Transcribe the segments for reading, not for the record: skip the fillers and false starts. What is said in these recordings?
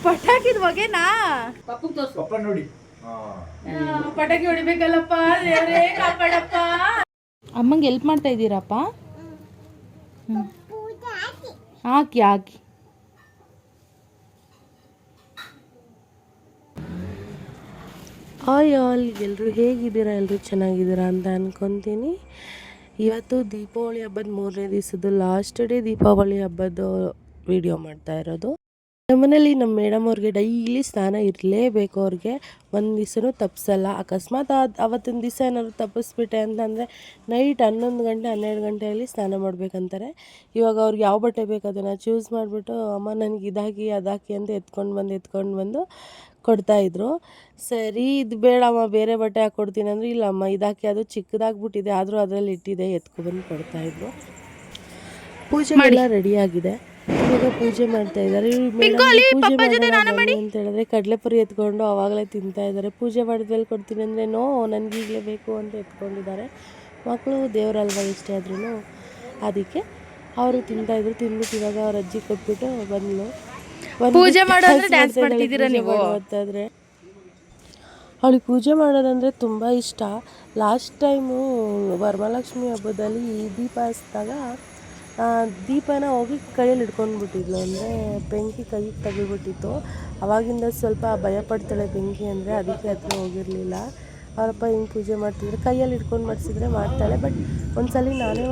ಪಟಾಕಿದ ಹೊಗೆನಾ ನೋಡಿ ಪಟಾಕಿ ಹೊಡಿಬೇಕಲ್ಲಪ್ಪ ದೇವ್ರೇ ಕಾಪಾಡಪ್ಪ. ಅಮ್ಮಂಗೆ ಹೆಲ್ಪ್ ಮಾಡ್ತಾ ಇದ್ದೀರಪ್ಪ? ಹಾಕಿ ಹಾಕಿ. ಹಾಯ್ ಆಲ್, ಎಲ್ಲರೂ ಹೇಗಿದ್ದೀರಾ? ಎಲ್ಲರೂ ಚೆನ್ನಾಗಿದ್ದೀರಾ ಅಂತ ಅನ್ಕೊತೀನಿ. ಇವತ್ತು ದೀಪಾವಳಿ ಹಬ್ಬದ 3ನೇ ದಿವಸದ ಲಾಸ್ಟ್ ಡೇ ದೀಪಾವಳಿ ಹಬ್ಬದ ವಿಡಿಯೋ ಮಾಡ್ತಾ ಇರೋದು. ನಮ್ಮನೇಲಿ ನಮ್ಮ ಮೇಡಮ್ ಅವ್ರಿಗೆ ಡೈಲಿ ಸ್ನಾನ ಇರಲೇಬೇಕು. ಅವ್ರಿಗೆ ಒಂದು ದಿವಸನೂ ತಪ್ಪಿಸಲ್ಲ. ಅಕಸ್ಮಾತ್ ಅವತ್ತಿನ ದಿವಸ ಏನಾದ್ರು ತಪ್ಪಿಸ್ಬಿಟ್ಟೆ ಅಂತಂದರೆ ನೈಟ್ 11 ಗಂಟೆ 12 ಗಂಟೆಯಲ್ಲಿ ಸ್ನಾನ ಮಾಡಬೇಕಂತಾರೆ. ಇವಾಗ ಅವ್ರಿಗೆ ಯಾವ ಬಟ್ಟೆ ಬೇಕು ಅದನ್ನು ಚೂಸ್ ಮಾಡಿಬಿಟ್ಟು ಅಮ್ಮ ನನಗೆ ಇದಾಕಿ ಅದಾಕಿ ಅಂತ ಎತ್ಕೊಂಡು ಬಂದು ಕೊಡ್ತಾಯಿದ್ರು. ಸರಿ ಇದು ಬೇಡಮ್ಮ ಬೇರೆ ಬಟ್ಟೆ ಹಾಕ್ಕೊಡ್ತೀನಿ ಅಂದರೆ ಇಲ್ಲಮ್ಮ ಇದಾಕಿ ಅದು ಚಿಕ್ಕದಾಗ್ಬಿಟ್ಟಿದೆ ಆದರೂ ಅದರಲ್ಲಿ ಇಟ್ಟಿದೆ ಎತ್ಕೊಬಂದು ಕೊಡ್ತಾಯಿದ್ರು. ಪೂಜೆಗೆಲ್ಲ ರೆಡಿಯಾಗಿದೆ. ಇವಾಗ ಪೂಜೆ ಮಾಡ್ತಾ ಇದ್ದಾರೆ. ಪೂಜೆ ಬನ್ನಿ ಅಂತ ಹೇಳಿದ್ರೆ ಕಡಲೆಪುರಿ ಎತ್ಕೊಂಡು ಅವಾಗಲೇ ತಿಂತಾ ಇದ್ದಾರೆ. ಪೂಜೆ ಮಾಡಿದ್ಮೇಲೆ ಕೊಡ್ತೀನಿ ಅಂದರೆ ನೋ ನನಗೆ ಈಗಲೇ ಬೇಕು ಅಂತ ಎತ್ಕೊಂಡಿದ್ದಾರೆ. ಮಕ್ಕಳು ದೇವರಲ್ವ ಎಷ್ಟೇ ಆದ್ರೂ ಅದಕ್ಕೆ ಅವರು ತಿಂತಾಯಿದ್ರು. ತಿಂದ್ಬಿಟ್ಟು ಇವಾಗ ಅವ್ರ ಅಜ್ಜಿ ಕೊಟ್ಬಿಟ್ಟು ಬಂದ್ಲು. ಪೂಜೆ ಮಾಡೋದ್ರೆ ಡ್ಯಾನ್ಸ್ ಮಾಡ್ತಿದ್ದೀರಾ ನೀವು? ಗೊತ್ತಾದರೆ ಅವಳಿಗೆ ಪೂಜೆ ಮಾಡೋದಂದರೆ ತುಂಬ ಇಷ್ಟ. ಲಾಸ್ಟ್ ಟೈಮು ವರಮಹಾಲಕ್ಷ್ಮಿ ಹಬ್ಬದಲ್ಲಿ ದೀಪ ಹಚ್ಚಿದಾಗ ದೀಪನ ಹೋಗಿ ಕೈಯಲ್ಲಿ ಹಿಡ್ಕೊಂಡ್ಬಿಟ್ಟಿದ್ಲು. ಅಂದರೆ ಬೆಂಕಿ ಕೈಗೆ ತಗೊಳ್ಬಿಟ್ಟಿತ್ತು. ಆವಾಗಿಂದ ಸ್ವಲ್ಪ ಭಯಪಡ್ತಾಳೆ ಬೆಂಕಿ ಅಂದರೆ, ಅದಕ್ಕೆ ಹತ್ರ ಹೋಗಿರಲಿಲ್ಲ. ಅವರಪ್ಪ ಹಿಂಗೆ ಪೂಜೆ ಮಾಡ್ತಿದ್ರೆ ಕೈಯಲ್ಲಿ ಹಿಡ್ಕೊಂಡು ಮಾಡಿಸಿದ್ರೆ ಮಾಡ್ತಾಳೆ. ಬಟ್ ಒಂದ್ಸಲ ನಾನೇ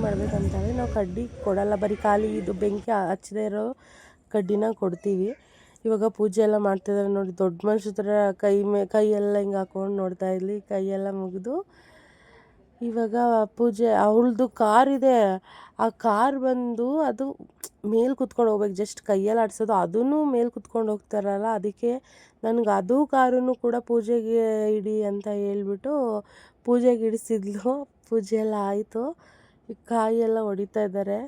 ಮಾಡ್ಬೇಕಂತಾಳೆ. ನಾವು ಕಡ್ಡಿ ಕೊಡಲ್ಲ, ಬರೀ ಖಾಲಿ ಇದು ಬೆಂಕಿ ಹಚ್ಚದೇ ಇರೋ ಕಡ್ಡಿನ ಕೊಡ್ತೀವಿ. ಇವಾಗ ಪೂಜೆ ಎಲ್ಲ ಮಾಡ್ತಿದ್ದಾರೆ ನೋಡಿ, ದೊಡ್ಡ ಮನುಷ್ಯ ಥರ ಕೈಯೆಲ್ಲ ಹಿಂಗೆ ಹಾಕೊಂಡು ನೋಡ್ತಾ ಇದ್ಲಿ. ಕೈಯೆಲ್ಲ ಮುಗಿದು ಇವಾಗ ಪೂಜೆ ಅವಳದು ಕಾರ್ ಇದೆ. ಆ ಕಾರ್ ಬಂದು ಅದು ಮೇಲೆ ಕುತ್ಕೊಂಡು ಹೋಗ್ಬೇಕು, ಜಸ್ಟ್ ಕೈಯಲ್ಲಿ ಆಡಿಸೋದು. ಅದೂ ಮೇಲೆ ಕುತ್ಕೊಂಡು ಹೋಗ್ತಾರಲ್ಲ, ಅದಕ್ಕೆ ನನಗೆ ಅದು ಕಾರೂ ಕೂಡ ಪೂಜೆಗೆ ಇಡಿ ಅಂತ ಹೇಳ್ಬಿಟ್ಟು ಪೂಜೆಗೆ ಇಡಿಸಿದ್ಲು. ಪೂಜೆ ಎಲ್ಲ ಆಯಿತು. ಈ ಕಾಯೆಲ್ಲ ಹೊಡಿತಾ ಇದ್ದಾರೆ.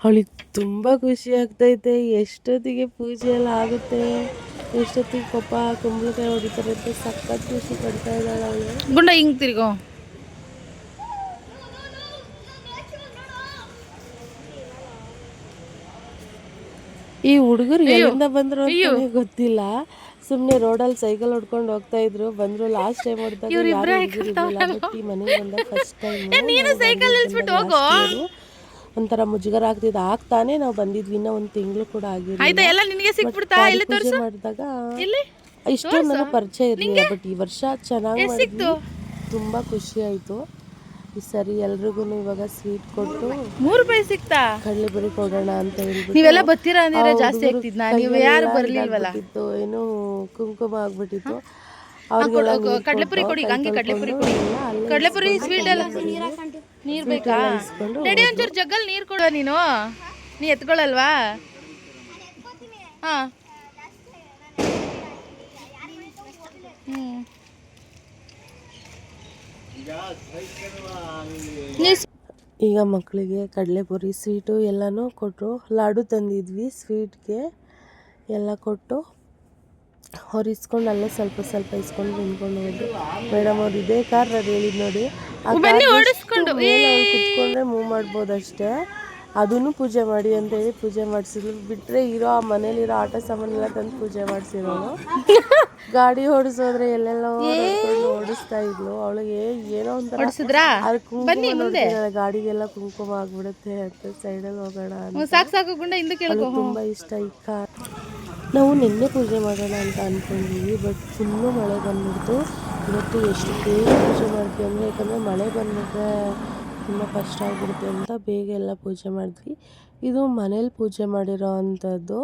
ಅವಳಿಗೆ ತುಂಬ ಖುಷಿ ಆಗ್ತೈತೆ. ಎಷ್ಟೊತ್ತಿಗೆ ಪೂಜೆ ಎಲ್ಲ ಆಗುತ್ತೆ, ಎಷ್ಟೊತ್ತಿಗೆ ಕುಂಬಳಕಾಯಿ ಹೊಡಿತಾರೆ ಅಂತ ಸಖತ್ ಖುಷಿ ಪಡ್ತಾ ಇದ್ದಾಳೆ ಅವಳು. ಗುಂಡ ಹಿಂಗೆ ತಿರ್ಗೋ. ಈ ಹುಡುಗರು ಎಲ್ಲಿಂದ ಬಂದ್ರು ಅಂತ ಗೊತ್ತಿಲ್ಲ. ಸುಮ್ಮನೆ ರೋಡಲ್ಲಿ ಸೈಕಲ್ ಹೊಡ್ಕೊಂಡು ಹೋಗ್ತಾ ಇದ್ರು. ಬಂದ್ರು ಲಾಸ್ಟ್ ಟೈಮ್ ಹೊಡೆದಾಗ ಈ ಮನೆಗೆ ಬಂದಾಗ ಫಸ್ಟ್ ಟೈಮ್ ಒಂಥರ ಮುಜುಗರ ಆಗ್ತಿದ್ದು. ಆಗ್ತಾನೆ ನಾವು ಬಂದಿದ್ವಿ, ಇನ್ನೂ ಒಂದು ತಿಂಗಳು ಕೂಡ ಆಗಿರಲಿಲ್ಲ. ಪೂಜೆ ಮಾಡಿದಾಗ ಇಷ್ಟು ನನಗೆ ಪರಿಚಯ ಇರಲಿಲ್ಲ. ಬಟ್ ಈ ವರ್ಷ ಚೆನ್ನಾಗಿ ಮಾಡಿದ್ವಿ, ತುಂಬ ಖುಷಿ ಆಯಿತು. ಈ ಸರಿ ಎಲ್ರಿಗೂ ಇವಾಗ ಸ್ವೀಟ್ ಕೊಟ್ಟು 3 ರೂಪಾಯಿ ಸಿಕ್ತಾ ಕಡಲೆಪುರಿ ಕೊಡೋಣ ಅಂತ ಹೇಳ್ಬಿಟ್ಟು. ನೀವೆಲ್ಲ ಬರ್ತೀರಾ ಅಂದ್ರೆ ಜಾಸ್ತಿ ಆಗ್ತಿದ್ನ, ನೀವು ಯಾರು ಬರ್ಲಿಲ್ವಲ್ಲ. ಏನು ಕುಂಕುಮ ಆಗ್ಬಿಟ್ಟಿತ್ತು. ಕಡಲೆಪುರಿ ಕೊಡಿ, ಹಂಗೆ ಕಡಲೆಪುರಿ ಕೊಡಿ. ಕಡಲೆಪುರಿ ಸ್ವೀಟ್ ಎಲ್ಲ ನೀರು ಬೇಕಾ? ರೆಡಿ ಒಂಚೂರು ಜಗ್ಗಲ್ಲಿ ನೀರು ಕೊಡುವ. ನೀ ಎತ್ಕೊಳ್ಳಲ್ವಾ? ಹಾಂ ಈಗ ಮಕ್ಕಳಿಗೆ ಕಡಲೆಪುರಿ ಸ್ವೀಟು ಎಲ್ಲನೂ ಕೊಟ್ಟರು. ಲಾಡು ತಂದಿದ್ವಿ ಸ್ವೀಟ್ಗೆ ಎಲ್ಲ ಕೊಟ್ಟು ಅವ್ರು ಇಸ್ಕೊಂಡು ಅಲ್ಲೇ ಸ್ವಲ್ಪ ಇಸ್ಕೊಂಡು ತಿನ್ಕೊಂಡು ಹೋದ್ರು. ಮೇಡಮ್ ಅವ್ರು ಇದೇ ಕಾರ್ ಹೇಳಿದ್ ನೋಡಿ, ಆ ಕುತ್ಕೊಂಡ್ರೆ ಮೂವ್ ಮಾಡ್ಬೋದು ಅಷ್ಟೇ. ಅದನ್ನು ಪೂಜೆ ಮಾಡಿ ಅಂತ ಹೇಳಿ ಪೂಜೆ ಮಾಡಿಸಿದ್ರು. ಬಿಟ್ಟರೆ ಇರೋ ಆ ಮನೇಲಿರೋ ಆಟ ಸಾಮಾನೆಲ್ಲ ತಂದು ಪೂಜೆ ಮಾಡಿಸಿರೋನು. ಗಾಡಿ ಓಡಿಸೋದ್ರೆ ಎಲ್ಲೆಲ್ಲ ಓಡಿಸ್ತಾ ಇದ್ಲು. ಅವಳಿಗೆ ಏನೋ ಒಂಥರ ಅದು ಕುಂಕುಮ ನೋಡ್ತಿದ್ದಾಳೆ, ಗಾಡಿಗೆಲ್ಲ ಕುಂಕುಮ ಆಗ್ಬಿಡುತ್ತೆ ಅಂತ ಸೈಡಲ್ಲಿ ಹೋಗೋಣ ಅಂತ. ತುಂಬ ಇಷ್ಟ ಈ ಕಾರ್. ನಾವು ನಿನ್ನೆ ಪೂಜೆ ಮಾಡೋಣ ಅಂತ ಅಂದ್ಕೊಂಡಿದ್ವಿ, ಬಟ್ ಫುಲ್ಲು ಮಳೆ ಬಂದ್ಬಿಡ್ತು. ಇವತ್ತು ಎಷ್ಟು ಬೇಗ ಪೂಜೆ ಮಾಡ್ತೀವಿ ಅಂದರೆ, ಯಾಕಂದರೆ ಮಳೆ ಬಂದುಬಿಟ್ರೆ ತುಂಬ ಕಷ್ಟ ಆಗಿಬಿಡುತ್ತೆ ಅಂತ ಬೇಗ ಎಲ್ಲ ಪೂಜೆ ಮಾಡಿದ್ವಿ. ಇದು ಮನೇಲಿ ಪೂಜೆ ಮಾಡಿರೋ ಅಂಥದ್ದು.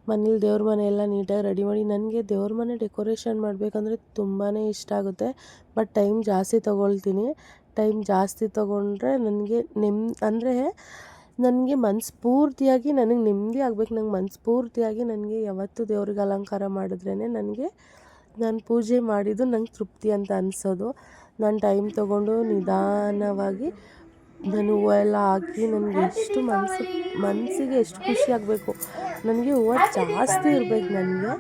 ಮನೇಲಿ ದೇವ್ರ ಮನೆ ಎಲ್ಲ ನೀಟಾಗಿ ರೆಡಿ ಮಾಡಿ. ನನಗೆ ದೇವ್ರ ಮನೆ ಡೆಕೋರೇಷನ್ ಮಾಡಬೇಕಂದ್ರೆ ತುಂಬಾ ಇಷ್ಟ ಆಗುತ್ತೆ. ಬಟ್ ಟೈಮ್ ಜಾಸ್ತಿ ತೊಗೊಳ್ತೀನಿ. ಟೈಮ್ ಜಾಸ್ತಿ ತೊಗೊಂಡ್ರೆ ನನಗೆ ಅಂದರೆ ನನಗೆ ಮನಸ್ಫೂರ್ತಿಯಾಗಿ ನನಗೆ ನೆಮ್ಮದಿ ಆಗಬೇಕು. ನಂಗೆ ಮನಸ್ಫೂರ್ತಿಯಾಗಿ ನನಗೆ ಯಾವತ್ತೂ ದೇವ್ರಿಗೆ ಅಲಂಕಾರ ಮಾಡಿದ್ರೇ ನನಗೆ ನಾನು ಪೂಜೆ ಮಾಡಿದ್ದು ನಂಗೆ ತೃಪ್ತಿ ಅಂತ ಅನಿಸೋದು. ನಾನು ಟೈಮ್ ತೊಗೊಂಡು ನಿಧಾನವಾಗಿ ನಾನು ಹೂವು ಎಲ್ಲ ಹಾಕಿ ನನಗೆ ಎಷ್ಟು ಮನಸ್ಸಿಗೆ ಎಷ್ಟು ಖುಷಿ ಆಗಬೇಕು. ನನಗೆ ಹೂವು ಜಾಸ್ತಿ ಇರಬೇಕು. ನನಗೆ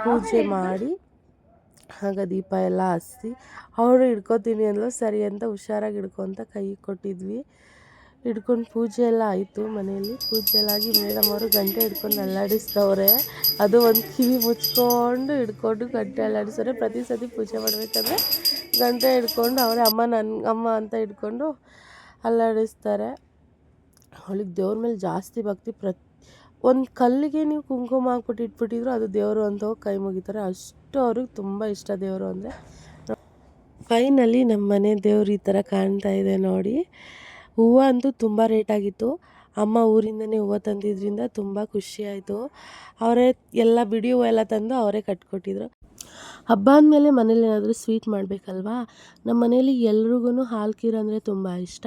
ಪೂಜೆ ಮಾಡಿ ಆಗ ದೀಪ ಎಲ್ಲ ಹಚ್ಚಿ ಅವರು ಹಿಡ್ಕೊತೀನಿ ಅಂದರು. ಸರಿ ಅಂತ ಹುಷಾರಾಗಿ ಹಿಡ್ಕೊ ಅಂತ ಕೈ ಕೊಟ್ಟಿದ್ವಿ. ಹಿಡ್ಕೊಂಡು ಪೂಜೆ ಎಲ್ಲ ಆಯಿತು. ಮನೆಯಲ್ಲಿ ಪೂಜೆ ಎಲ್ಲ ಆಗಿ ಮೇಡಮ್ ಅವರು ಗಂಟೆ ಹಿಡ್ಕೊಂಡು ಅಲ್ಲಾಡಿಸ್ತವ್ರೆ. ಅದು ಒಂದು ಕಿವಿ ಮುಚ್ಕೊಂಡು ಹಿಡ್ಕೊಂಡು ಗಂಟೆ ಅಲ್ಲಾಡಿಸೋರೆ. ಪ್ರತಿ ಸತಿ ಪೂಜೆ ಮಾಡಬೇಕಾದ್ರೆ ಗಂಟೆ ಹಿಡ್ಕೊಂಡು ಅವರೇ ಅಮ್ಮ ಅಂತ ಹಿಡ್ಕೊಂಡು ಅಲ್ಲಾಡಿಸ್ತಾರೆ. ಅವಳಿಗೆ ದೇವ್ರ ಮೇಲೆ ಜಾಸ್ತಿ ಭಕ್ತಿ. ಒಂದು ಕಲ್ಲಿಗೆ ನೀವು ಕುಂಕುಮ ಹಾಕ್ಬಿಟ್ಟು ಇಟ್ಬಿಟ್ಟಿದ್ರು ಅದು ದೇವರು ಅಂತ ಹೋಗಿ ಕೈ ಮುಗಿತಾರೆ. ಅಷ್ಟು ಅವ್ರಿಗೆ ತುಂಬ ಇಷ್ಟ ದೇವರು ಅಂದರೆ. ಫೈನಲಿ ನಮ್ಮ ಮನೆ ದೇವ್ರು ಈ ಥರ ಕಾಣ್ತಾ ಇದೆ ನೋಡಿ. ಹೂವು ಅಂತೂ ತುಂಬ ರೇಟಾಗಿತ್ತು. ಅಮ್ಮ ಊರಿಂದನೇ ಹೂವು ತಂದಿದ್ದರಿಂದ ತುಂಬ ಖುಷಿಯಾಯಿತು. ಅವರೇ ಎಲ್ಲ ಬಿಡಿ ಹೂವು ಎಲ್ಲ ತಂದು ಅವರೇ ಕಟ್ಕೊಟ್ಟಿದ್ರು. ಹಬ್ಬ ಅಂದಮೇಲೆ ಮನೇಲಿ ಏನಾದರೂ ಸ್ವೀಟ್ ಮಾಡಬೇಕಲ್ವಾ. ನಮ್ಮ ಮನೇಲಿ ಎಲ್ರಿಗೂ ಹಾಲು ಖೀರ್ ಅಂದರೆ ತುಂಬ ಇಷ್ಟ.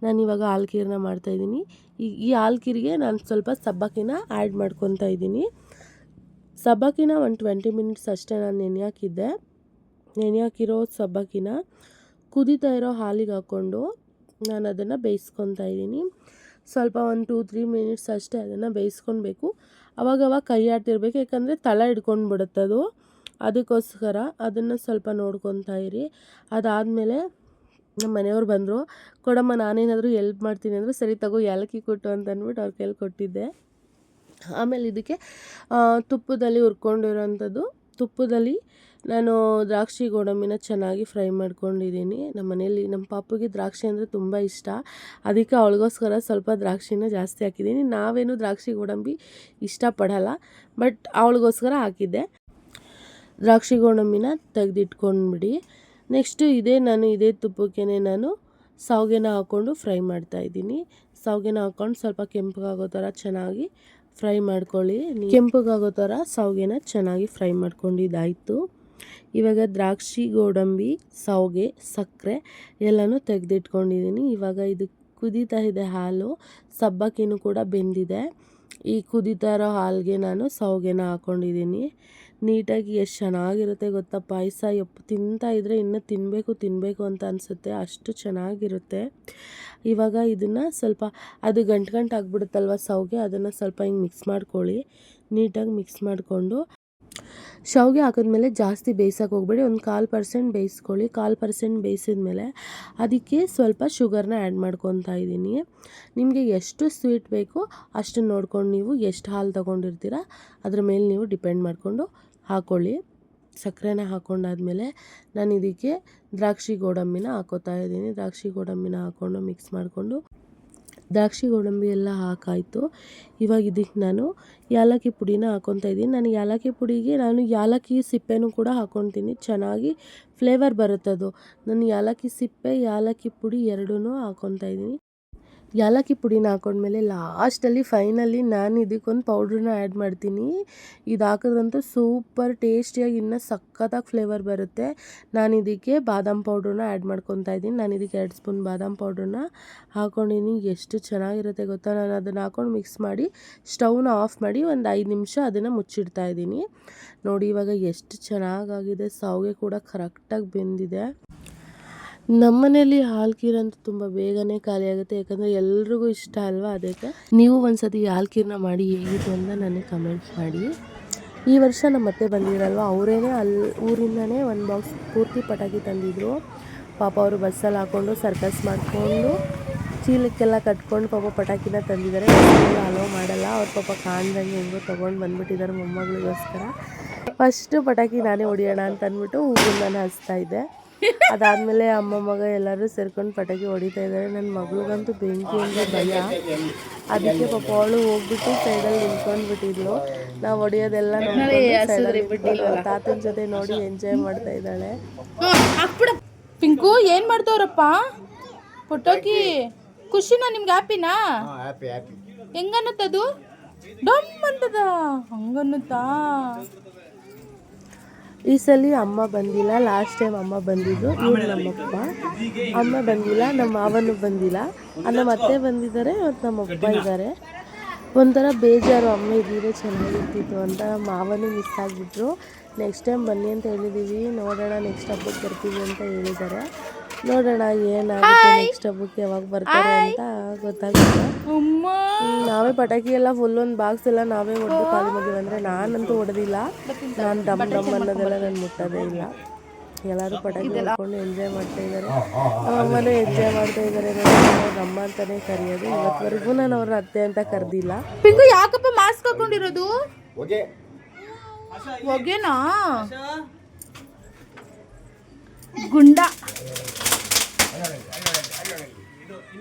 ನಾನಿವಾಗ ಹಾಲು ಖೀರನ್ನ ಮಾಡ್ತಾಯಿದ್ದೀನಿ. ಈ ಹಾಲು ಖೀರಿಗೆ ನಾನು ಸ್ವಲ್ಪ ಸಬ್ಬಕ್ಕಿನ ಆ್ಯಡ್ ಮಾಡ್ಕೊತಾ ಇದ್ದೀನಿ. ಸಬ್ಬಕ್ಕಿನ ಒಂದು 20 ಮಿನಿಟ್ಸ್ ಅಷ್ಟೇ ನಾನು ನೆನೆ ಹಾಕಿರೋ ಸಬ್ಬಕ್ಕಿನ ಕುದೀತಾ ಇರೋ ಹಾಲಿಗೆ ಹಾಕ್ಕೊಂಡು ನಾನು ಅದನ್ನು ಬೇಯಿಸ್ಕೊತಾ ಇದ್ದೀನಿ. ಸ್ವಲ್ಪ ಒಂದು 2-3 ಮಿನಿಟ್ಸ್ ಅಷ್ಟೇ ಅದನ್ನು ಬೇಯಿಸ್ಕೊಳ್ಬೇಕು. ಅವಾಗವಾಗ ಕೈ ಆಡ್ತಿರ್ಬೇಕು, ಯಾಕಂದರೆ ತಳ ಹಿಡ್ಕೊಂಡು ಬಿಡುತ್ತದು. ಅದಕ್ಕೋಸ್ಕರ ಅದನ್ನು ಸ್ವಲ್ಪ ನೋಡ್ಕೊತಾ ಇರಿ. ಅದಾದಮೇಲೆ ನಮ್ಮ ಮನೆಯವ್ರು ಬಂದರು. ಕೊಡಮ್ಮ ನಾನೇನಾದರೂ ಎಲ್ಪ್ ಮಾಡ್ತೀನಿ ಅಂದರು. ಸರಿ ತಗೋ ಏಲಕ್ಕಿ ಕೊಟ್ಟು ಅಂತ ಅಂದ್ಬಿಟ್ಟು ಅವ್ರ ಕೈಲಿ ಕೊಟ್ಟಿದ್ದೆ. ಆಮೇಲೆ ಇದಕ್ಕೆ ತುಪ್ಪದಲ್ಲಿ ಹುರ್ಕೊಂಡಿರೋಂಥದ್ದು, ತುಪ್ಪದಲ್ಲಿ ನಾನು ದ್ರಾಕ್ಷಿ ಗೋಡಂಬಿನ ಚೆನ್ನಾಗಿ ಫ್ರೈ ಮಾಡ್ಕೊಂಡಿದ್ದೀನಿ. ನಮ್ಮ ಮನೇಲಿ ನಮ್ಮ ಪಾಪುಗೆ ದ್ರಾಕ್ಷಿ ಅಂದರೆ ತುಂಬ ಇಷ್ಟ. ಅದಕ್ಕೆ ಅವಳಿಗೋಸ್ಕರ ಸ್ವಲ್ಪ ದ್ರಾಕ್ಷಿನ ಜಾಸ್ತಿ ಹಾಕಿದ್ದೀನಿ. ನಾವೇನು ದ್ರಾಕ್ಷಿ ಗೋಡಂಬಿ ಇಷ್ಟಪಡಲ್ಲ, ಬಟ್ ಅವಳಿಗೋಸ್ಕರ ಹಾಕಿದ್ದೆ. ದ್ರಾಕ್ಷಿ ಗೋಡಂಬಿನ ತೆಗೆದಿಟ್ಕೊಂಡ್ಬಿಡಿ. ನೆಕ್ಸ್ಟು ಇದೇ ತುಪ್ಪಕ್ಕೆ ನಾನು ಶಾವಿಗೆನ ಹಾಕ್ಕೊಂಡು ಫ್ರೈ ಮಾಡ್ತಾಯಿದ್ದೀನಿ. ಶಾವಿಗೆನ ಹಾಕ್ಕೊಂಡು ಸ್ವಲ್ಪ ಕೆಂಪಗಾಗೋ ಥರ ಚೆನ್ನಾಗಿ ಫ್ರೈ ಮಾಡ್ಕೊಳ್ಳಿ. ಕೆಂಪಗಾಗೋ ಥರ ಶಾವಿಗೆನ ಚೆನ್ನಾಗಿ ಫ್ರೈ ಮಾಡ್ಕೊಂಡಿದ್ದಾಯಿತು. ಇವಾಗ ದ್ರಾಕ್ಷಿ ಗೋಡಂಬಿ, ಶಾವಿಗೆ, ಸಕ್ಕರೆ ಎಲ್ಲನೂ ತೆಗೆದಿಟ್ಕೊಂಡಿದ್ದೀನಿ. ಇವಾಗ ಇದು ಕುದೀತಾ ಇದೆ ಹಾಲು, ಸಬ್ಬಕ್ಕಿನೂ ಕೂಡ ಬೆಂದಿದೆ. ಈ ಕುದೀತಾ ಇರೋ ಹಾಲಿಗೆ ನಾನು ಶಾವಿಗೆನ ಹಾಕ್ಕೊಂಡಿದ್ದೀನಿ. ನೀಟಾಗಿ ಎಷ್ಟು ಚೆನ್ನಾಗಿರುತ್ತೆ ಗೊತ್ತಾ ಪಾಯಸ. ತಿಂತಾಯಿದ್ರೆ ಇನ್ನೂ ತಿನ್ನಬೇಕು ಅಂತ ಅನಿಸುತ್ತೆ, ಅಷ್ಟು ಚೆನ್ನಾಗಿರುತ್ತೆ. ಇವಾಗ ಇದನ್ನು ಸ್ವಲ್ಪ ಅದು ಗಂಟು ಆಗಿಬಿಡುತ್ತಲ್ವ ಶಾವಿಗೆ, ಅದನ್ನು ಸ್ವಲ್ಪ ಹಿಂಗೆ ಮಿಕ್ಸ್ ಮಾಡ್ಕೊಳ್ಳಿ. ನೀಟಾಗಿ ಮಿಕ್ಸ್ ಮಾಡಿಕೊಂಡು ಶಾವಿಗೆ ಹಾಕಿದ್ಮೇಲೆ ಜಾಸ್ತಿ ಬೇಯಿಸೋಕೆ ಹೋಗ್ಬೇಡಿ. ಒಂದು 1/4% ಬೇಯಿಸ್ಕೊಳ್ಳಿ. 1/4% ಬೇಯಿಸಿದ್ಮೇಲೆ ಅದಕ್ಕೆ ಸ್ವಲ್ಪ ಶುಗರ್ನ ಆ್ಯಡ್ ಮಾಡ್ಕೊತಾ ಇದ್ದೀನಿ. ನಿಮಗೆ ಎಷ್ಟು ಸ್ವೀಟ್ ಬೇಕೋ ಅಷ್ಟು ನೋಡ್ಕೊಂಡು ನೀವು ಎಷ್ಟು ಹಾಲು ತೊಗೊಂಡಿರ್ತೀರ ಅದ್ರ ಮೇಲೆ ನೀವು ಡಿಪೆಂಡ್ ಮಾಡಿಕೊಂಡು ಹಾಕ್ಕೊಳ್ಳಿ. ಸಕ್ಕರೆನ ಹಾಕ್ಕೊಂಡಾದ್ಮೇಲೆ ನಾನು ಇದಕ್ಕೆ ದ್ರಾಕ್ಷಿ ಗೋಡಂಬಿನ ಹಾಕೋತಾ ಇದ್ದೀನಿ. ದ್ರಾಕ್ಷಿ ಗೋಡಂಬಿನ ಹಾಕ್ಕೊಂಡು ಮಿಕ್ಸ್ ಮಾಡಿಕೊಂಡು ದ್ರಾಕ್ಷಿ ಗೋಡಂಬಿ ಎಲ್ಲ ಹಾಕಾಯಿತು. ಇವಾಗ ಇದಕ್ಕೆ ನಾನು ಏಲಕ್ಕಿ ಪುಡಿನ ಹಾಕ್ಕೊತಾ ಇದ್ದೀನಿ. ನಾನು ಏಲಕ್ಕಿ ಪುಡಿಗೆ ಏಲಕ್ಕಿ ಸಿಪ್ಪೆನೂ ಕೂಡ ಹಾಕ್ಕೊತೀನಿ, ಚೆನ್ನಾಗಿ ಫ್ಲೇವರ್ ಬರುತ್ತದು. ನಾನು ಏಲಕ್ಕಿ ಸಿಪ್ಪೆ ಏಲಕ್ಕಿ ಪುಡಿ ಎರಡೂ ಹಾಕ್ಕೊತಾ ಇದ್ದೀನಿ. ಏಲಕ್ಕಿ ಪುಡಿನ ಹಾಕೊಂಡ್ಮೇಲೆ ಲಾಸ್ಟಲ್ಲಿ ಫೈನಲಿ ನಾನು ಇದಕ್ಕೊಂದು ಪೌಡ್ರನ್ನ ಆ್ಯಡ್ ಮಾಡ್ತೀನಿ. ಇದು ಹಾಕಿದ್ರಂತೂ ಸೂಪರ್ ಟೇಸ್ಟಿಯಾಗಿ ಇನ್ನೂ ಸಖತ್ತಾಗಿ ಫ್ಲೇವರ್ ಬರುತ್ತೆ. ನಾನು ಇದಕ್ಕೆ ಬಾದಾಮ್ ಪೌಡ್ರನ್ನ ಆ್ಯಡ್ ಮಾಡ್ಕೊತಾ ಇದ್ದೀನಿ. ನಾನು ಇದಕ್ಕೆ 2 ಸ್ಪೂನ್ ಬಾದಾಮ್ ಪೌಡ್ರನ್ನ ಹಾಕ್ಕೊಂಡಿದ್ದೀನಿ. ಎಷ್ಟು ಚೆನ್ನಾಗಿರುತ್ತೆ ಗೊತ್ತಾ. ನಾನು ಅದನ್ನು ಹಾಕ್ಕೊಂಡು ಮಿಕ್ಸ್ ಮಾಡಿ ಸ್ಟವ್ನ ಆಫ್ ಮಾಡಿ ಒಂದು 5 ನಿಮಿಷ ಅದನ್ನು ಮುಚ್ಚಿಡ್ತಾ ಇದ್ದೀನಿ. ನೋಡಿ ಇವಾಗ ಎಷ್ಟು ಚೆನ್ನಾಗಾಗಿದೆ. ಶಾವಿಗೆ ಕೂಡ ಕರೆಕ್ಟಾಗಿ ಬೆಂದಿದೆ. ನಮ್ಮ ಮನೇಲಿ ಹಾಲು ಖೀರ್ ಅಂತೂ ತುಂಬ ಬೇಗನೆ ಖಾಲಿ ಆಗುತ್ತೆ, ಯಾಕಂದರೆ ಎಲ್ರಿಗೂ ಇಷ್ಟ ಅಲ್ವಾ. ಅದಕ್ಕೆ ನೀವು ಒಂದ್ಸತಿ ಹಾಲು ಖೀರನ್ನ ಮಾಡಿ ಹೇಗಿತ್ತು ಅಂತ ನನಗೆ ಕಮೆಂಟ್ ಮಾಡಿ. ಈ ವರ್ಷ ನಮ್ಮ ಅತ್ತೆ ಬಂದಿರಲ್ವ, ಅವರೇನೆ ಊರಿಂದನೇ ಒಂದು ಬಾಕ್ಸ್ ಪೂರ್ತಿ ಪಟಾಕಿ ತಂದಿದ್ರು. ಪಾಪ ಅವರು ಬಸ್ಸಲ್ಲಿ ಹಾಕ್ಕೊಂಡು ಸರ್ಕಸ್ ಮಾಡಿಕೊಂಡು ಚೀಲಕ್ಕೆಲ್ಲ ಕಟ್ಕೊಂಡು ಪಾಪ ಪಟಾಕಿನ ತಂದಿದ್ದಾರೆ. ಅಲೋ ಮಾಡಲ್ಲ, ಅವ್ರ ಪಾಪ ಕಾಣ್ದಂಗೆ ಹೆಂಗೋ ತೊಗೊಂಡು ಬಂದುಬಿಟ್ಟಿದ್ದಾರೆ ಮೊಮ್ಮಗಳಿಗೋಸ್ಕರ. ಫಸ್ಟು ಪಟಾಕಿ ನಾನೇ ಹೊಡಿಯೋಣ ಅಂತ ಅಂದ್ಬಿಟ್ಟು ಹೂವನ್ನ ಹಚ್ತಾ ಇದ್ದೆ. ಅದಾದಮೇಲೆ ಅಮ್ಮ ಮಗ ಎಲ್ಲರೂ ಸೇರ್ಕೊಂಡು ಪಟಾಕಿ ಹೊಡಿತಾ ಇದ್ದಾರೆ. ನನ್ನ ಮಗಳಿಗಂತೂ ಬೆಂಕಿ ಅಂದರೆ ಭಯ. ಅದಕ್ಕೆ ಪಾಪ ಅವಳು ಹೋಗ್ಬಿಟ್ಟು ಸೈಡಲ್ಲಿ ನಿಂತ್ಕೊಂಡ್ಬಿಟ್ಟಿದ್ಲು. ನಾವು ಹೊಡಿಯೋದೆಲ್ಲ ನೋಡ್ಕೊಂಡು ತಾತನ ಜೊತೆ ನೋಡಿ ಎಂಜಾಯ್ ಮಾಡ್ತಾ ಇದ್ದಾಳೆ. ಪಿಂಕು ಏನು ಮಾಡ್ತಾವ್ರಪ್ಪ ಪಟಾಕಿ? ಖುಷಿನಾ ನಿಮ್ಗೆ? ಹ್ಯಾಪಿನಾ? ಹೆಂಗನ್ನುತ್ತದು? ಡಮ್ ಅಂತದ ಹಂಗನ್ನುತ್ತಾ? ಈ ಸಲ ಅಮ್ಮ ಬಂದಿಲ್ಲ. ಲಾಸ್ಟ್ ಟೈಮ್ ಅಮ್ಮ ಬಂದಿದ್ದು, ಇವ್ರು ನಮ್ಮಪ್ಪ. ಅಮ್ಮ ಬಂದಿಲ್ಲ, ನಮ್ಮ ಮಾವನು ಬಂದಿಲ್ಲ. ನಮ್ಮ ಅತ್ತೆ ಬಂದಿದ್ದಾರೆ ಮತ್ತು ನಮ್ಮಪ್ಪ ಇದ್ದಾರೆ. ಒಂಥರ ಬೇಜಾರು, ಅಮ್ಮ ಇದ್ದಿದ್ರೆ ಚೆನ್ನಾಗಿರ್ತಿತ್ತು ಅಂತ. ಮಾವನು ಮಿಸ್ ಆಗಿಬಿಟ್ರು. ನೆಕ್ಸ್ಟ್ ಟೈಮ್ ಬನ್ನಿ ಅಂತ ಹೇಳಿದ್ದೀವಿ, ನೋಡೋಣ ನೆಕ್ಸ್ಟ್ ಹಬ್ಬಕ್ಕೆ ಬರ್ತೀವಿ ಅಂತ ಹೇಳಿದ್ದಾರೆ. ನೋಡೋಣ ಏನಾಗುತ್ತೆ ನೆಕ್ಸ್ಟ್ ಹಬ್ಬಕ್ಕೆ ಯಾವಾಗ ಬರ್ತಾರೆ ಅಂತ ಗೊತ್ತಾಗುತ್ತೆ. ನಾವೇ ಪಟಾಕಿ ಎಲ್ಲ ಫುಲ್ ಒಂದು ಬಾಕ್ಸ್ ಎಲ್ಲ ನಾವೇ ಹೊಡೆದು ಖಾಲಿ ಮಾಡಿದ್ವಿ. ಅಂದರೆ ನಾನಂತೂ ಹೊಡೆದಿಲ್ಲ, ನಾನು ಡಮ್ ಅನ್ನೋದೆಲ್ಲ ನಾನು ಮುಟ್ಟೋದೇ ಇಲ್ಲ. ಎಲ್ಲರೂ ಪಟಾಕಿ ಹೊಡ್ಕೊಂಡು ಎಂಜಾಯ್ ಮಾಡ್ತಾ ಇದ್ದಾರೆ. ಅಮ್ಮನೂ ಎಂಜಾಯ್ ಮಾಡ್ತಾ ಇದ್ದಾರೆ. ಅಮ್ಮ ಅಂತಾನೆ ಕರೆಯೋದು. ಇವತ್ತವರೆಗೂ ನಾನು ಅವ್ರ ಅತ್ತೆ ಅಂತ ಕರೆದಿಲ್ಲ. ಪಿಂಕು ಯಾಕಪ್ಪ ಮಾಸ್ಕ್ ಹಾಕೊಂಡಿರೋದು? ಹೊಗೆನಾ ಗುಂಡ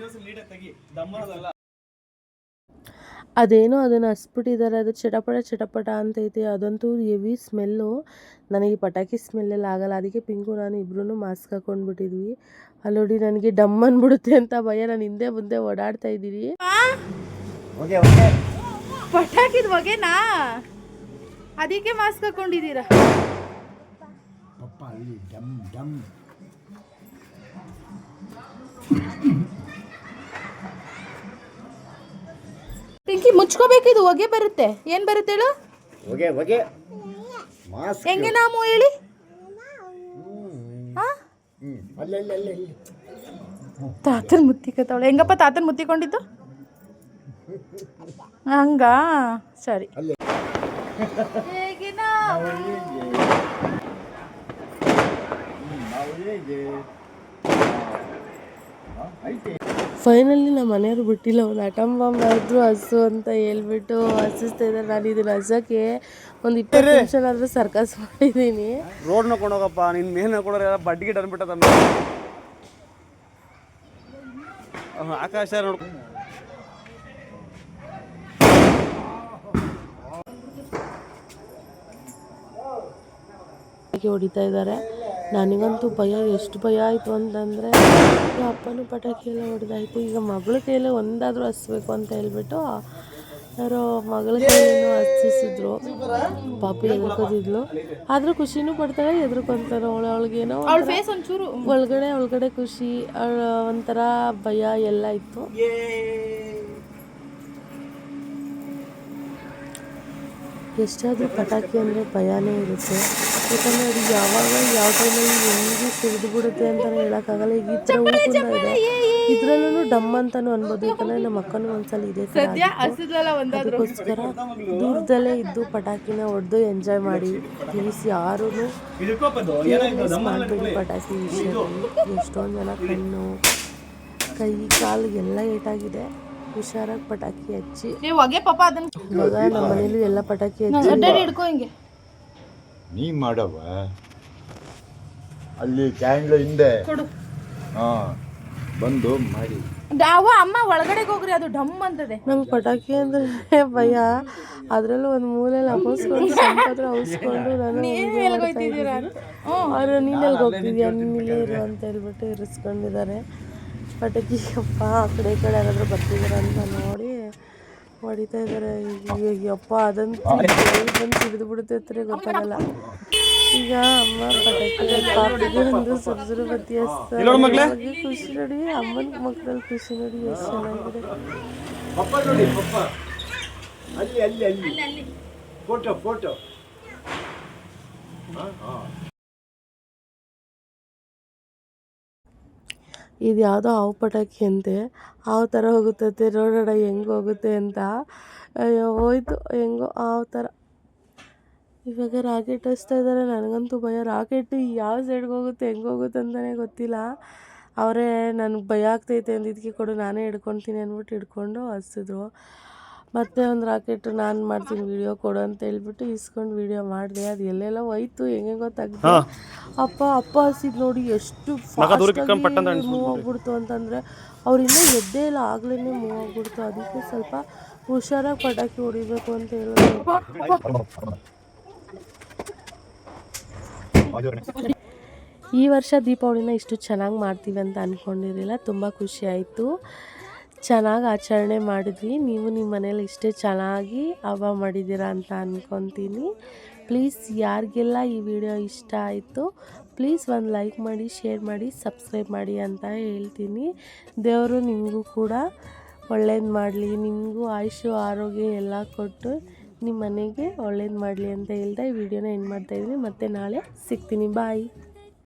ಅದೇನೋ ಅದನ್ನು ಹಸ್ಬಿಟ್ಟಿದ್ದಾರೆ, ಅದು ಚಟಪಟ ಚಟಪಟ ಅಂತೈತೆ. ಅದಂತೂ ಹೆವಿ ಸ್ಮೆಲ್ಲು. ನನಗೆ ಪಟಾಕಿ ಸ್ಮೆಲ್ಲೆಲ್ಲ ಆಗಲ್ಲ. ಅದಕ್ಕೆ ಪಿಂಕು ನಾನು ಇಬ್ರು ಮಾಸ್ಕ್ ಹಾಕೊಂಡ್ಬಿಟ್ಟಿದ್ವಿ. ಅಲ್ಲಿ ನೋಡಿ ನನಗೆ ಡಮ್ ಅಂದ್ಬಿಡುತ್ತೆ ಅಂತ ಭಯ. ನಾನು ಹಿಂದೆ ಮುಂದೆ ಓಡಾಡ್ತಾ ಇದ್ದೀವಿ. ಪಟಾಕಿದ ಹೊಗೆನಾ, ಅದಕ್ಕೆ ಮಾಸ್ಕ್ ಹಾಕೊಂಡಿದ್ದೀರಾ? ಪಿಂಕಿ ಮುಚ್ಕೋಬೇಕಿದು, ಹೊಗೆ ಬರುತ್ತೆ. ಏನ್ ಬರುತ್ತೆ ಹೇಳು? ಹೊಗೆ ಹೊಗೆ ಮಾಸ್ಕ್ ಹೆಂಗೆ ನಾವು ಹೇಳಿ? ಅಲ್ಲಿ ತಾತನ ಮುತ್ತಿಕತ್ತವಳೆ. ಹೆಂಗಪ್ಪ ತಾತನ ಮುತ್ತಿಕೊಂಡಿದ್ದು? ಹಂಗ ಸರಿ. ಫೈನಲಿ ನಮ್ಮ ಮನೆಯವ್ರು ಬಿಟ್ಟಿಲ್ಲ. ಒಂದು ಅಟಮ್ ಬಾಂಬ್ ಆದರೂ ಹಸು ಅಂತ ಹೇಳ್ಬಿಟ್ಟು ಹಸಿಸ್ತಾ ಇದ್ದಾರೆ. ನಾನು ಇದನ್ನ ಹಸಕ್ಕೆ ಒಂದು 20 ನಿಮಿಷನಾದರೂ ಸರ್ಕಸ್ ಮಾಡಿದ್ದೀನಿ. ರೋಡ್ ನೋಡ್ಕೊಂಡು ಹೋಗಪ್ಪ, ನಿನ್ನ ಮೇಲೆ ನೋಡ್ಕೊಂಡ್ರೆ ಬಡ್ಡಿಗೆ ಅನ್ಬಿಟ್ಟದ. ಆಕಾಶ ನೋಡ್ಕೊಂಡು ಹೊಡಿತಾ ಇದ್ದಾರೆ. ನನಗಂತೂ ಭಯ, ಎಷ್ಟು ಭಯ ಆಯಿತು ಅಂತಂದರೆ, ಅಪ್ಪನೂ ಪಟಾಕಿ ಎಲ್ಲ ಹೊಡೆದಾಯ್ತು. ಈಗ ಮಗಳ ಕೈಯಲ್ಲಿ ಒಂದಾದರೂ ಹಸ್ಬೇಕು ಅಂತ ಹೇಳ್ಬಿಟ್ಟು ಯಾರೋ ಮಗಳ ಕೈಯನ್ನು ಹಚ್ಚಿಸಿದ್ರು. ಪಾಪು ಎದ್ರಕೋತಿದ್ಲು, ಆದರೂ ಖುಷಿನೂ ಪಡ್ತಾಳೆ, ಎದ್ರಕೊಂತಾನೆ. ಅವಳಿಗೇನೋ ಒಳಗಡೆ ಖುಷಿ, ಒಂಥರ ಭಯ ಎಲ್ಲ ಇತ್ತು. ಎಷ್ಟಾದರೂ ಪಟಾಕಿ ಅಂದರೆ ಭಯನೇ ಇರುತ್ತೆ. ಯಾಕಂದರೆ ಅದು ಯಾವಾಗ ಯಾವ ಟೈಮಲ್ಲಿ ಹೆಂಗೆ ಸಿಡಿದು ಬಿಡುತ್ತೆ ಅಂತಲೇ ಹೇಳೋಕ್ಕಾಗಲ್ಲ. ಈಗ ಈ ಥರ ಕೂಡ ಇದೆ, ಇದರಲ್ಲೂ ಡಮ್ ಅಂತಲೂ ಅನ್ಬೋದು. ಯಾಕಂದರೆ ನಮ್ಮ ಅಕ್ಕನೂ ಒಂದ್ಸಲ ಇದೆ ಅದಕ್ಕೋಸ್ಕರ ದೂರದಲ್ಲೇ ಇದ್ದು ಪಟಾಕಿನ ಹೊಡೆದು ಎಂಜಾಯ್ ಮಾಡಿ. ಪ್ಲೀಸ್ ಯಾರೂ ಮಾಡಬೇಡಿ ಪಟಾಕಿ ವಿಷಯದಲ್ಲಿ. ಎಷ್ಟೊಂದು ಜನ ಕಣ್ಣು, ಕೈ, ಕಾಲು ಎಲ್ಲ ಏಟಾಗಿದೆ. ಹುಷಾರಾಗಿ ಪಟಾಕಿ ಹಚ್ಚಿ. ಇವಾಗ ನಮ್ಮ ಮನೇಲಿ ಎಲ್ಲ ಪಟಾಕಿ ಹಚ್ಚಿ ನೀ ಮಾಡವ ಅಲ್ಲಿ ಕ್ಯಾಂಡ್ಲು ಹಿಂದೆ ಬಂದು ಮಾಡಿ. ಅಮ್ಮ ಒಳಗಡೆ ಹೋಗ್ರಿ, ಅದು ಡಮ್ ಅಂತದೆ. ನಂಗೆ ಪಟಾಕಿ ಅಂದರೆ ಭಯ. ಅದರಲ್ಲೂ ಒಂದು ಮೂಲೆಯಲ್ಲಿ ಹಬ್ಬಿಸ್ಕೊಂಡು ಸಂಪಾದ್ರೆ ಹೌಸ್ಕೊಂಡು ನಾನು ಅವರು ನೀನೆಲ್ಗೆ ಹೋಗ್ತಿದ್ಯಾ, ನೀನಿಲ್ಲೇ ಇರು ಅಂತ ಹೇಳ್ಬಿಟ್ಟು ಇರಿಸ್ಕೊಂಡಿದ್ದಾರೆ. ಪಟಾಕಿ ಅಪ್ಪ ಆ ಕಡೆ ಈ ಕಡೆ ಯಾರಾದರೂ ಬರ್ತಿದ್ದಾರೆ ಅಂತ ನೋಡಿ ಹೊಡಿತಾ ಇದ್ದಾರೆ. ಯಪ್ಪ ಅದಂತೂ ಬಂದು ಸಿಡಿದು ಬಿಡುತ್ತೆ ಅಂತಾನೆ ಗೊತ್ತಾಗಲ್ಲ. ಈಗ ಅಮ್ಮ ಪಟಾಕಿ ಪಾಪಿಗೆ ಒಂದು ಸುರು ಬತ್ತಿ ಹಚ್ತಾರೆ. ಖುಷಿ ನೋಡಿ, ಅಮ್ಮನ ಮಕ್ಕಳಲ್ಲಿ ಖುಷಿ ನೋಡಿ ಎಷ್ಟು ಚೆನ್ನಾಗಿದೆ. ಫೋಟೋ ಇದು ಯಾವುದೋ ಹಾವು ಪಟಾಕಿ ಅಂತೆ. ಹಾವು ಥರ ಹೋಗುತ್ತಂತೆ, ನೋಡೋಣ ಹೆಂಗೆ ಹೋಗುತ್ತೆ ಅಂತ. ಅಯ್ಯೋ ಹೋಯ್ತು ಹೆಂಗೋ ಹಾವು ಥರ. ಇವಾಗ ರಾಕೆಟ್ ಹಚ್ತಾ ಇದ್ದಾರೆ. ನನಗಂತೂ ಭಯ. ರಾಕೆಟ್ ಯಾವ ಸೈಡ್ಗೆ ಹೋಗುತ್ತೆ, ಹೆಂಗೆ ಹೋಗುತ್ತೆ ಅಂತಲೇ ಗೊತ್ತಿಲ್ಲ. ಅವರೇ ನನಗೆ ಭಯ ಆಗ್ತೈತೆ ಅಂದಿದ್ದಕ್ಕೆ ಕೊಡು ನಾನೇ ಹಿಡ್ಕೊತೀನಿ ಅಂದ್ಬಿಟ್ಟು ಹಿಡ್ಕೊಂಡು ಹಚ್ಚಿದ್ರು. ಮತ್ತೆ ಒಂದು ರಾಕೆಟ್ ನಾನು ಮಾಡ್ತೀನಿ ವಿಡಿಯೋ ಕೊಡು ಅಂತ ಹೇಳ್ಬಿಟ್ಟು ಇಸ್ಕೊಂಡು ವಿಡಿಯೋ ಮಾಡಿದೆ. ಅದು ಎಲ್ಲೆಲ್ಲ ಹೋಯ್ತು, ಹೆಂಗೆ ಗೊತ್ತಾಗ್ತದೆ. ಅಪ್ಪ ಹಸಿದ್ ನೋಡಿ ಎಷ್ಟು ಫಾಸ್ಟಾಗಿ ಮೂವ್ ಆಗ್ಬಿಡ್ತು ಅಂತಂದರೆ, ಅವರಿಂದ ಎದ್ದೇ ಇಲ್ಲ, ಆಗಲೇ ಮೂವ್ ಆಗ್ಬಿಡ್ತು. ಅದಕ್ಕೆ ಸ್ವಲ್ಪ ಹುಷಾರಾಗಿ ಪಟಾಕಿ ಹೊಡಿಬೇಕು ಅಂತ ಹೇಳಿದ್ರು. ಈ ವರ್ಷ ದೀಪಾವಳಿನ ಇಷ್ಟು ಚೆನ್ನಾಗಿ ಮಾಡ್ತೀವಿ ಅಂತ ಅಂದ್ಕೊಂಡಿರಲಿಲ್ಲ. ತುಂಬ ಖುಷಿ ಆಯಿತು. ಚೆನ್ನಾಗಿ ಆಚರಣೆ ಮಾಡಿದ್ವಿ. ನೀವು ನಿಮ್ಮ ಮನೇಲಿ ಇಷ್ಟೇ ಚೆನ್ನಾಗಿ ಹಬ್ಬ ಮಾಡಿದ್ದೀರಾ ಅಂತ ಅಂದ್ಕೊತೀನಿ. ಪ್ಲೀಸ್ ಯಾರಿಗೆಲ್ಲ ಈ ವಿಡಿಯೋ ಇಷ್ಟ ಆಯಿತು ಪ್ಲೀಸ್ ಒಂದು ಲೈಕ್ ಮಾಡಿ, ಶೇರ್ ಮಾಡಿ, ಸಬ್ಸ್ಕ್ರೈಬ್ ಮಾಡಿ ಅಂತ ಹೇಳ್ತೀನಿ. ದೇವರು ನಿಮಗೂ ಕೂಡ ಒಳ್ಳೇದು ಮಾಡಲಿ, ನಿಮಗೂ ಆಯುಷು ಆರೋಗ್ಯ ಎಲ್ಲ ಕೊಟ್ಟು ನಿಮ್ಮ ಮನೆಗೆ ಒಳ್ಳೇದು ಮಾಡಲಿ ಅಂತ ಹೇಳ್ತಾ ಈ ವಿಡಿಯೋನ ಎಂಡ್ ಮಾಡ್ತಾಯಿದ್ದೀನಿ. ಮತ್ತೆ ನಾಳೆ ಸಿಗ್ತೀನಿ. ಬಾಯ್.